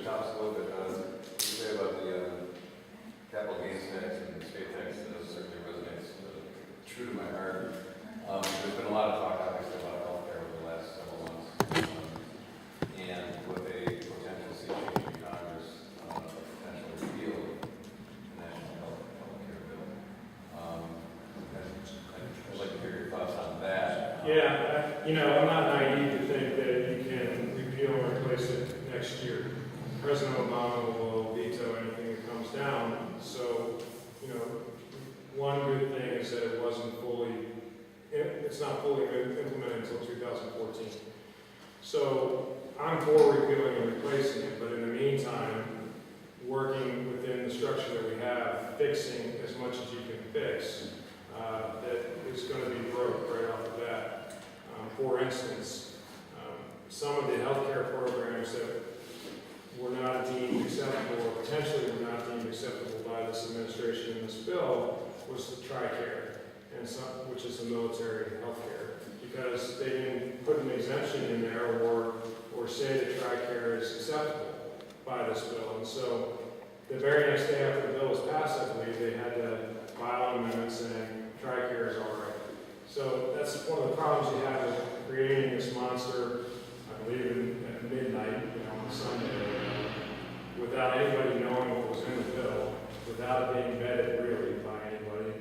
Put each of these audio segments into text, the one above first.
topics a little bit. You say about the capital gains tax and state tax, that certainly resonates true to my heart. There's been a lot of talk, obviously, about healthcare over the last several months, and with a potential sea change in Congress, potential repeal of the National Healthcare Bill. I'd like to hear your thoughts on that. Yeah, I'm not naive to think that you can repeal or replace it next year. President Obama will veto anything that comes down. So, one good thing is that it's not fully implemented until 2014. So, I'm for repealing and replacing it, but in the meantime, working within the structure that we have, fixing as much as you can fix, that is going to be broke right off the bat. For instance, some of the healthcare programs that were not deemed acceptable, or potentially were not deemed acceptable by this administration in this bill, was the TRICARE, which is the military healthcare, because they didn't put an exemption in there or say that TRICARE is acceptable by this bill. And so the very next day after the bill was passed, I believe, they had to file an amendment saying TRICARE is all right. So that's one of the problems you have with creating this monster, I believe, at midnight, on Sunday, without anybody knowing what was in the bill, without it being vetted really by anybody,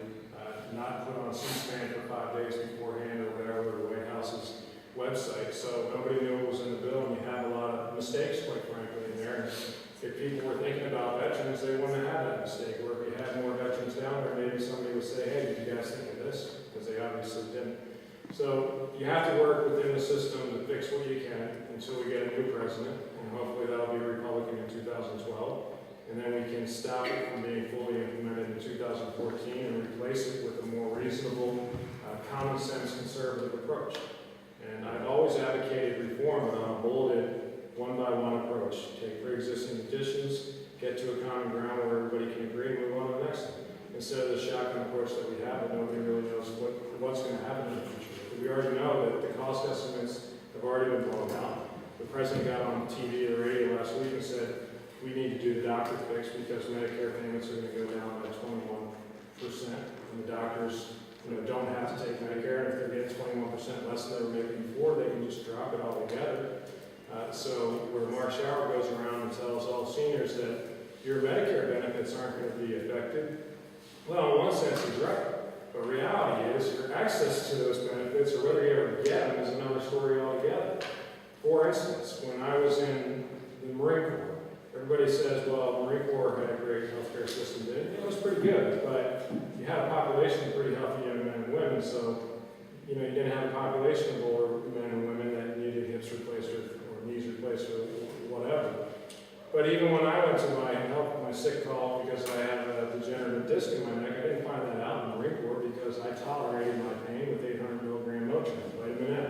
not put on C-SPAN for 5 days beforehand or whatever, the White House's website. So nobody knew what was in the bill, and you have a lot of mistakes, quite frankly, in there. And if people were thinking about veterans, they wouldn't have had that mistake. Or if you had more veterans down there, maybe somebody would say, hey, did you guys think of this? Because they obviously didn't. So you have to work within the system to fix what you can until we get a new president, and hopefully that'll be a Republican in 2012. And then we can stop it from being fully implemented in 2014 and replace it with a more reasonable, common sense conservative approach. And I've always advocated reform, but on a bulleted, one-by-one approach. Take pre-existing conditions, get to a common ground where everybody can agree, and move on to the next one. Instead of the shotgun approach that we have, and nobody really knows what's going to happen in the future. We already know that the cost estimates have already been blown out. The president got on TV or radio last week and said, we need to do the doctor fix because Medicare payments are going to go down by 21%. And the doctors don't have to take Medicare, and if they're getting 21% less than they were making before, they can just drop it all together. So where Mark Schauer goes around and tells all seniors that your Medicare benefits aren't going to be affected, well, in one sense, he's right. But reality is your access to those benefits, or whether you ever get them, is another story altogether. For instance, when I was in the Marine Corps, everybody says, well, the Marine Corps had a great healthcare system. It was pretty good, but you had a population of pretty healthy young men and women, so you didn't have a population of older men and women that needed hips replaced or knees replaced or whatever. But even when I went to my sick call because I had a degenerative disc in my neck, I didn't find that out in the Marine Corps because I tolerated my pain with 800 milligram Motrin, vitamin N.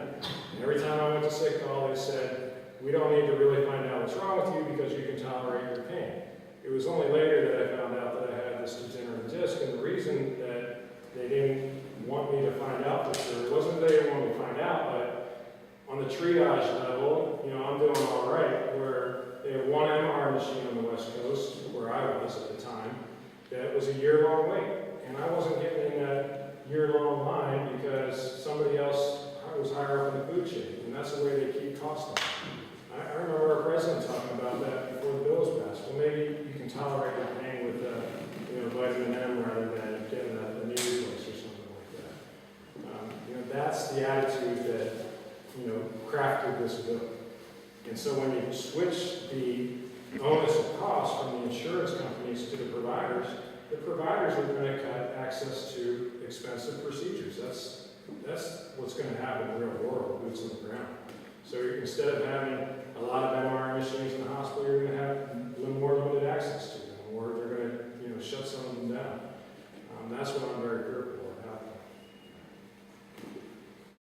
And every time I went to sick call, they said, we don't need to really find out what's wrong with you because you can tolerate your pain. It was only later that I found out that I had this degenerative disc, and the reason that they didn't want me to find out for sure, it wasn't that they didn't want me to find out, but on the triage level, I'm doing all right, where they had one MR machine on the West Coast, where I was at the time, that was a year-long wait. And I wasn't getting in that year-long line because somebody else was higher up in the food chain, and that's the way they keep costing. I remember our president talking about that before the bill was passed. Well, maybe you can tolerate the pain with vitamin M rather than getting a knee replaced or something like that. That's the attitude that crafted this bill. And so when you switch the onus of cost from the insurance companies to the providers are going to cut access to expensive procedures. That's what's going to happen in the real world, boots on the ground. So instead of having a lot of MRI machines